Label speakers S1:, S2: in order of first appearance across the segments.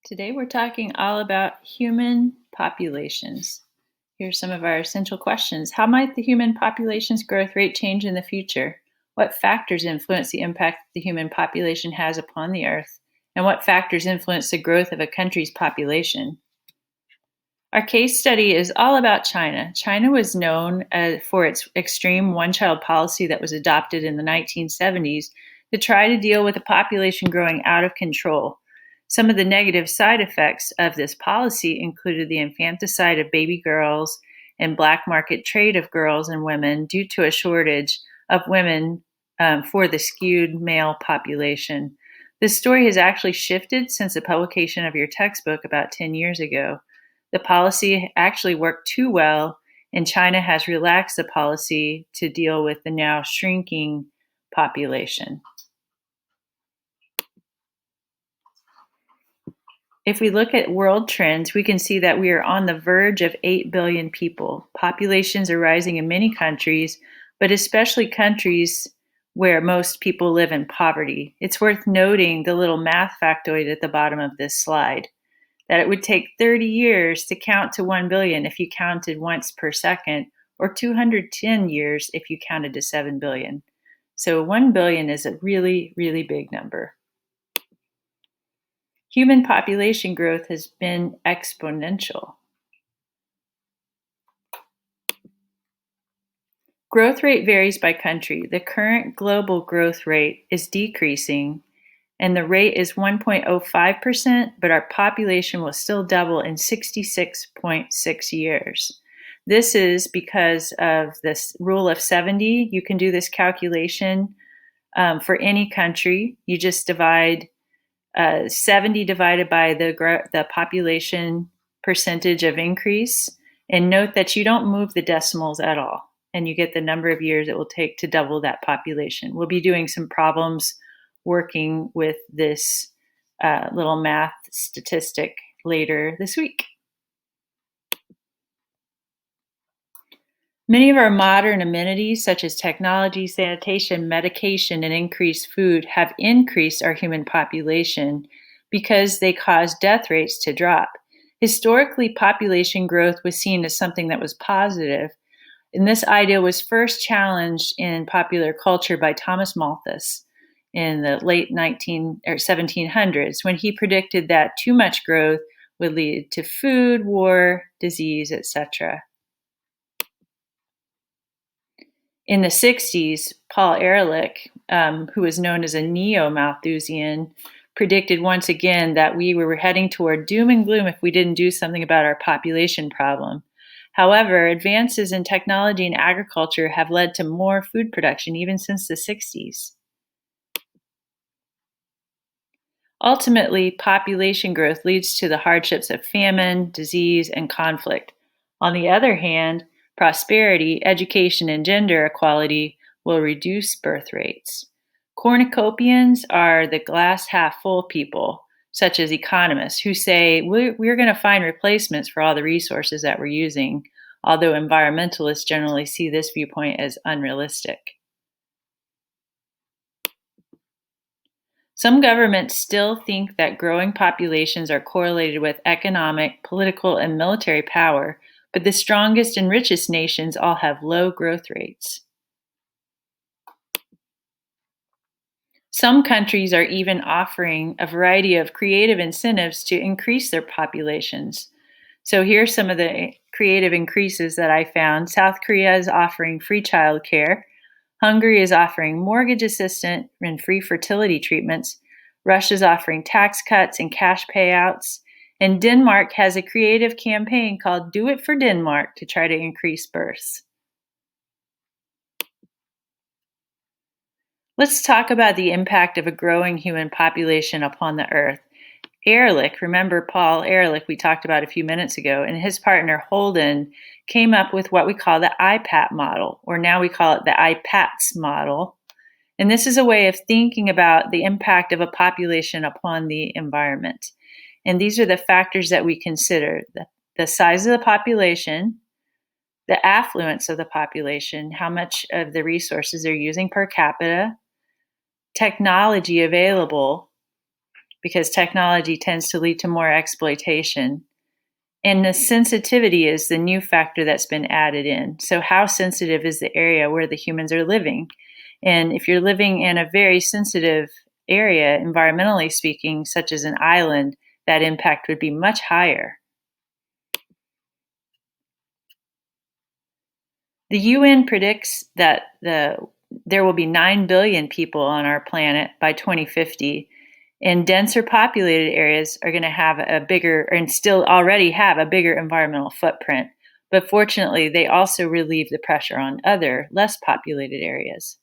S1: Today we're talking all about human populations. Here's some of our essential questions. How might the human population's growth rate change in the future? What factors influence the impact the human population has upon the Earth? And what factors influence the growth of a country's population? Our case study is all about China. China was known for its extreme one child policy that was adopted in the 1970s to try to deal with a population growing out of control. Some of the negative side effects of this policy included the infanticide of baby girls and black market trade of girls and women due to a shortage of women for the skewed male population. This story has actually shifted since the publication of your textbook about 10 years ago. The policy actually worked too well, and China has relaxed the policy to deal with the now shrinking population. If we look at world trends, we can see that we are on the verge of 8 billion people. Populations are rising in many countries, but especially countries where most people live in poverty. It's worth noting the little math factoid at the bottom of this slide, that it would take 30 years to count to 1 billion if you counted once per second, or 210 years if you counted to 7 billion. So 1 billion is a really, really big number. Human population growth has been exponential. Growth rate varies by country. The current global growth rate is decreasing, and the rate is 1.05%, but our population will still double in 66.6 years. This is because of this rule of 70. You can do this calculation for any country. You just divide 70 divided by the population percentage of increase, and note that you don't move the decimals at all, and you get the number of years it will take to double that population. We'll be doing some problems working with this little math statistic later this week. Many of our modern amenities, such as technology, sanitation, medication, and increased food, have increased our human population because they cause death rates to drop. Historically, population growth was seen as something that was positive, and this idea was first challenged in popular culture by Thomas Malthus in the late 1700s, when he predicted that too much growth would lead to food, war, disease, etc. In the 60s, Paul Ehrlich, who was known as a neo-Malthusian, predicted once again that we were heading toward doom and gloom if we didn't do something about our population problem. However, advances in technology and agriculture have led to more food production even since the 60s. Ultimately, population growth leads to the hardships of famine, disease, and conflict. On the other hand, prosperity, education, and gender equality will reduce birth rates. Cornucopians are the glass half full people, such as economists, who say we're going to find replacements for all the resources that we're using, although environmentalists generally see this viewpoint as unrealistic. Some governments still think that growing populations are correlated with economic, political, and military power, but the strongest and richest nations all have low growth rates. Some countries are even offering a variety of creative incentives to increase their populations. So here's some of the creative increases that I found. South Korea is offering free childcare. Hungary is offering mortgage assistance and free fertility treatments. Russia is offering tax cuts and cash payouts. And Denmark has a creative campaign called Do It for Denmark to try to increase births. Let's talk about the impact of a growing human population upon the Earth. Ehrlich, remember Paul Ehrlich we talked about a few minutes ago, and his partner Holden came up with what we call the IPAT model, or now we call it the IPATS model. And this is a way of thinking about the impact of a population upon the environment. And these are the factors that we consider: the size of the population, the affluence of the population, how much of the resources they're using per capita, technology available, because technology tends to lead to more exploitation. And the sensitivity is the new factor that's been added in. So, how sensitive is the area where the humans are living? And if you're living in a very sensitive area, environmentally speaking, such as an island, that impact would be much higher. The UN predicts that there will be 9 billion people on our planet by 2050, and denser populated areas are going to have a bigger, and still already have a bigger environmental footprint. But fortunately, they also relieve the pressure on other, less populated areas.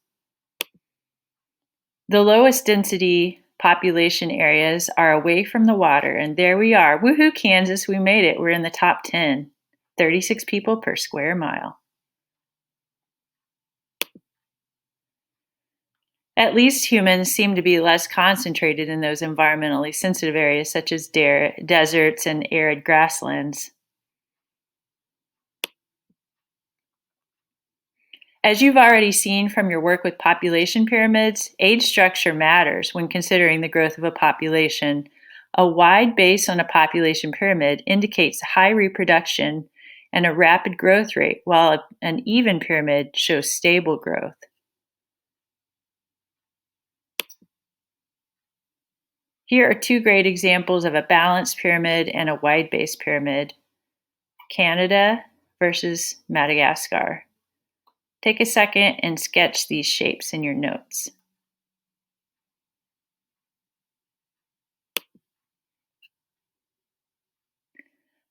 S1: The lowest density population areas are away from the water, and there we are. Woohoo, Kansas, we made it. We're in the top 10, 36 people per square mile. At least humans seem to be less concentrated in those environmentally sensitive areas such as deserts and arid grasslands. As you've already seen from your work with population pyramids, age structure matters when considering the growth of a population. A wide base on a population pyramid indicates high reproduction and a rapid growth rate, while an even pyramid shows stable growth. Here are two great examples of a balanced pyramid and a wide base pyramid. Canada versus Madagascar. Take a second and sketch these shapes in your notes.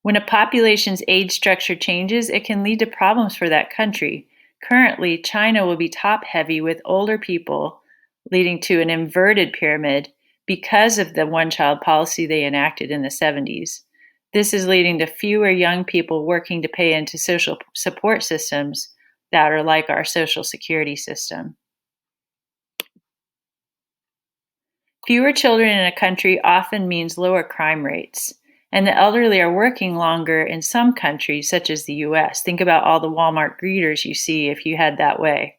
S1: When a population's age structure changes, it can lead to problems for that country. Currently, China will be top heavy with older people, leading to an inverted pyramid because of the one-child policy they enacted in the 70s. This is leading to fewer young people working to pay into social support systems that are like our social security system. Fewer children in a country often means lower crime rates, and the elderly are working longer in some countries, such as the US. Think about all the Walmart greeters you see if you head that way.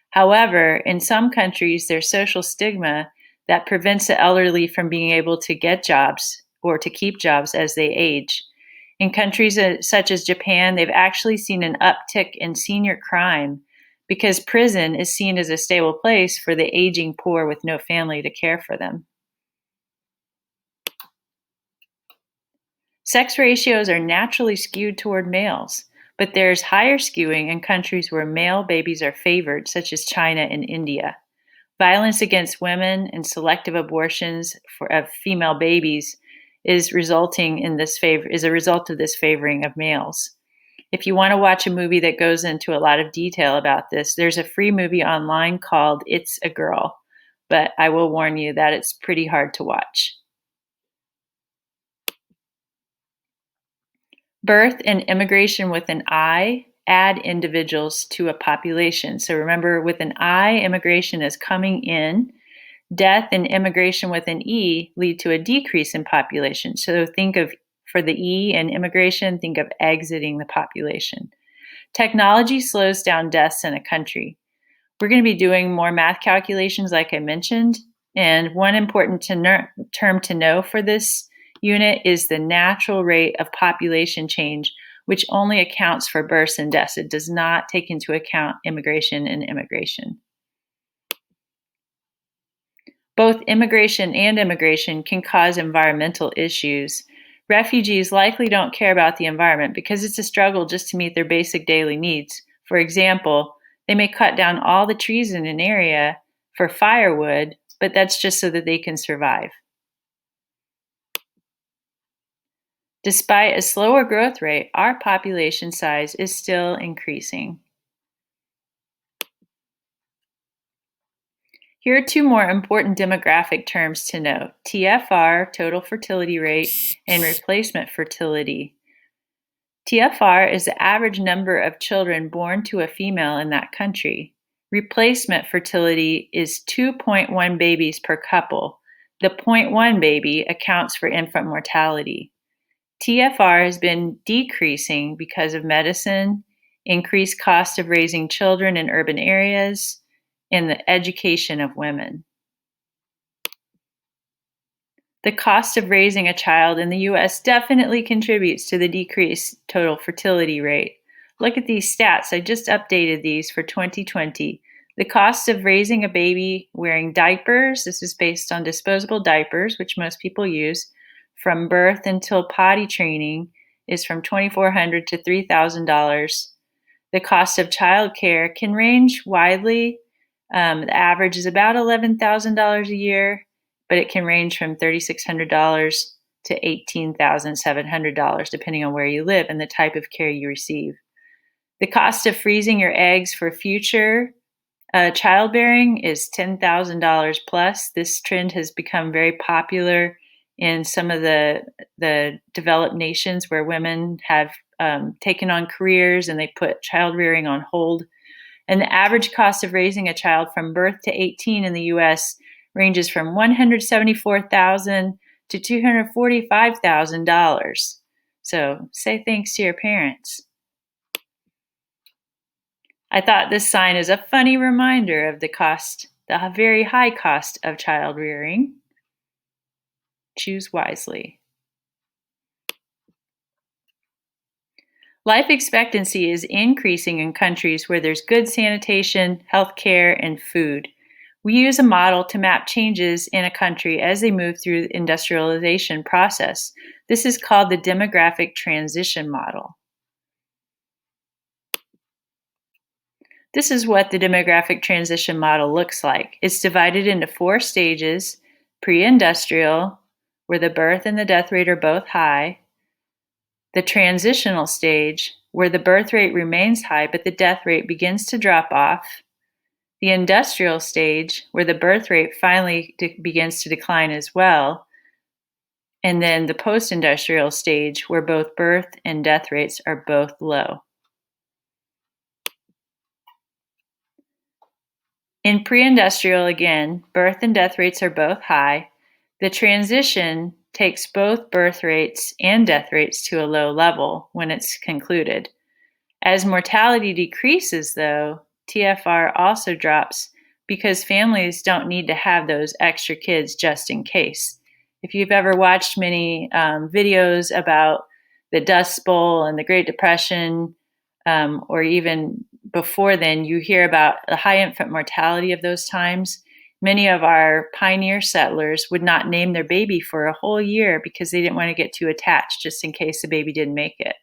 S1: However, in some countries, there's social stigma that prevents the elderly from being able to get jobs or to keep jobs as they age. In countries such as Japan, they've actually seen an uptick in senior crime because prison is seen as a stable place for the aging poor with no family to care for them. Sex ratios are naturally skewed toward males, but there's higher skewing in countries where male babies are favored, such as China and India. Violence against women and selective abortions of female babies is a result of this favoring of males. If you want to watch a movie that goes into a lot of detail about this, there's a free movie online called It's a Girl, but I will warn you that it's pretty hard to watch. Birth and immigration with an I add individuals to a population. So remember, with an I, immigration is coming in. Death and immigration with an E lead to a decrease in population. So think of, for the E and immigration, think of exiting the population. Technology slows down deaths in a country. We're going to be doing more math calculations like I mentioned. And one important term to know for this unit is the natural rate of population change, which only accounts for births and deaths. It does not take into account immigration and immigration. Both immigration and immigration can cause environmental issues. Refugees likely don't care about the environment because it's a struggle just to meet their basic daily needs. For example, they may cut down all the trees in an area for firewood, but that's just so that they can survive. Despite a slower growth rate, our population size is still increasing. Here are two more important demographic terms to note: TFR, total fertility rate, and replacement fertility. TFR is the average number of children born to a female in that country. Replacement fertility is 2.1 babies per couple. The 0.1 baby accounts for infant mortality. TFR has been decreasing because of medicine, increased cost of raising children in urban areas, and the education of women. The cost of raising a child in the US definitely contributes to the decreased total fertility rate. Look at these stats. I just updated these for 2020. The cost of raising a baby wearing diapers, this is based on disposable diapers, which most people use, from birth until potty training is from $2,400 to $3,000. The cost of childcare can range widely. The average is about $11,000 a year, but it can range from $3,600 to $18,700, depending on where you live and the type of care you receive. The cost of freezing your eggs for future childbearing is $10,000 plus. This trend has become very popular in some of the developed nations where women have taken on careers and they put child rearing on hold. And the average cost of raising a child from birth to 18 in the US ranges from $174,000 to $245,000. So say thanks to your parents. I thought this sign is a funny reminder of the very high cost of child rearing. Choose wisely. Life expectancy is increasing in countries where there's good sanitation, healthcare, and food. We use a model to map changes in a country as they move through the industrialization process. This is called the demographic transition model. This is what the demographic transition model looks like. It's divided into 4 stages: pre-industrial, where the birth and the death rate are both high; the transitional stage, where the birth rate remains high but the death rate begins to drop off; the industrial stage, where the birth rate finally begins to decline as well; and then the post-industrial stage, where both birth and death rates are both low. In pre-industrial, again, birth and death rates are both high. The transition takes both birth rates and death rates to a low level when it's concluded. As mortality decreases, though, TFR also drops because families don't need to have those extra kids just in case. If you've ever watched many videos about the Dust Bowl and the Great Depression, or even before then, you hear about the high infant mortality of those times. Many of our pioneer settlers would not name their baby for a whole year because they didn't want to get too attached just in case the baby didn't make it.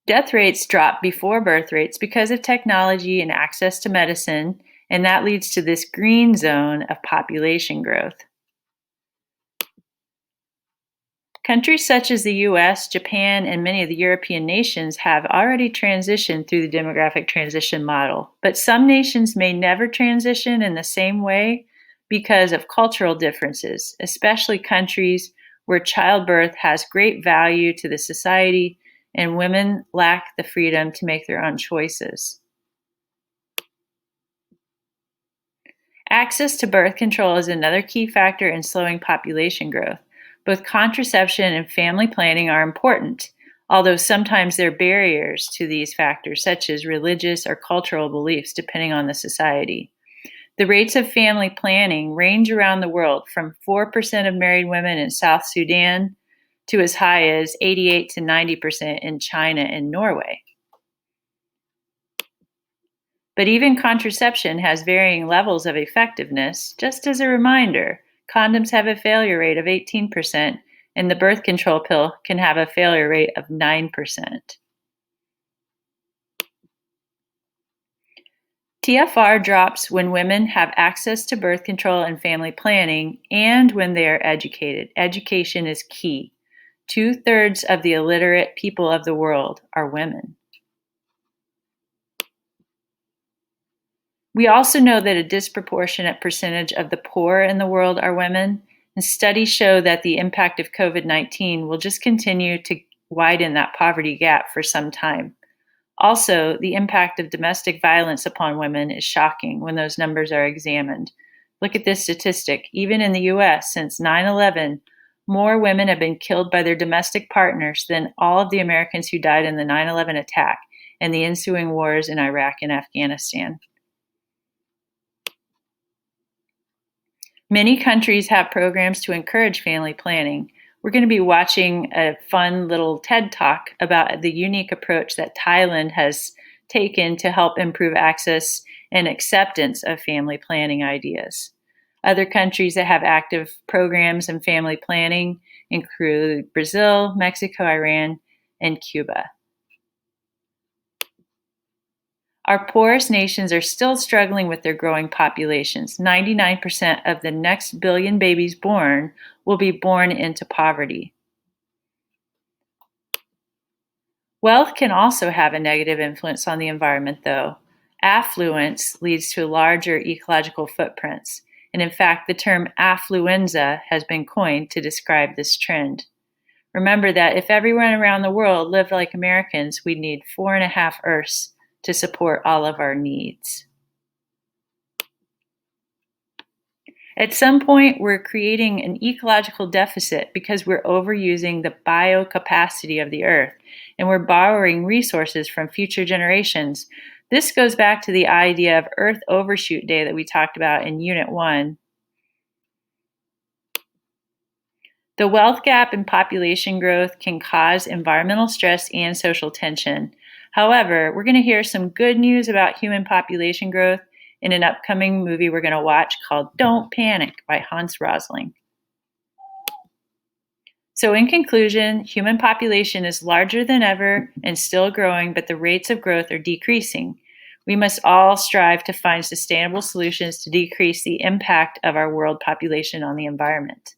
S1: Death rates drop before birth rates because of technology and access to medicine, and that leads to this green zone of population growth. Countries such as the US, Japan, and many of the European nations have already transitioned through the demographic transition model, but some nations may never transition in the same way because of cultural differences, especially countries where childbirth has great value to the society and women lack the freedom to make their own choices. Access to birth control is another key factor in slowing population growth. Both contraception and family planning are important, although sometimes there are barriers to these factors, such as religious or cultural beliefs, depending on the society. The rates of family planning range around the world from 4% of married women in South Sudan to as high as 88 to 90% in China and Norway. But even contraception has varying levels of effectiveness. Just as a reminder, condoms have a failure rate of 18%, and the birth control pill can have a failure rate of 9%. TFR drops when women have access to birth control and family planning and when they are educated. Education is key. 2/3 of the illiterate people of the world are women. We also know that a disproportionate percentage of the poor in the world are women, and studies show that the impact of COVID-19 will just continue to widen that poverty gap for some time. Also, the impact of domestic violence upon women is shocking when those numbers are examined. Look at this statistic. Even in the US, since 9/11, more women have been killed by their domestic partners than all of the Americans who died in the 9/11 attack and the ensuing wars in Iraq and Afghanistan. Many countries have programs to encourage family planning. We're going to be watching a fun little TED Talk about the unique approach that Thailand has taken to help improve access and acceptance of family planning ideas. Other countries that have active programs in family planning include Brazil, Mexico, Iran, and Cuba. Our poorest nations are still struggling with their growing populations. 99% of the next billion babies born will be born into poverty. Wealth can also have a negative influence on the environment, though. Affluence leads to larger ecological footprints. And in fact, the term affluenza has been coined to describe this trend. Remember that if everyone around the world lived like Americans, we'd need 4.5 Earths to support all of our needs. At some point, we're creating an ecological deficit because we're overusing the biocapacity of the Earth and we're borrowing resources from future generations. This goes back to the idea of Earth Overshoot Day that we talked about in Unit 1. The wealth gap and population growth can cause environmental stress and social tension. However, we're going to hear some good news about human population growth in an upcoming movie we're going to watch called Don't Panic by Hans Rosling. So in conclusion, human population is larger than ever and still growing, but the rates of growth are decreasing. We must all strive to find sustainable solutions to decrease the impact of our world population on the environment.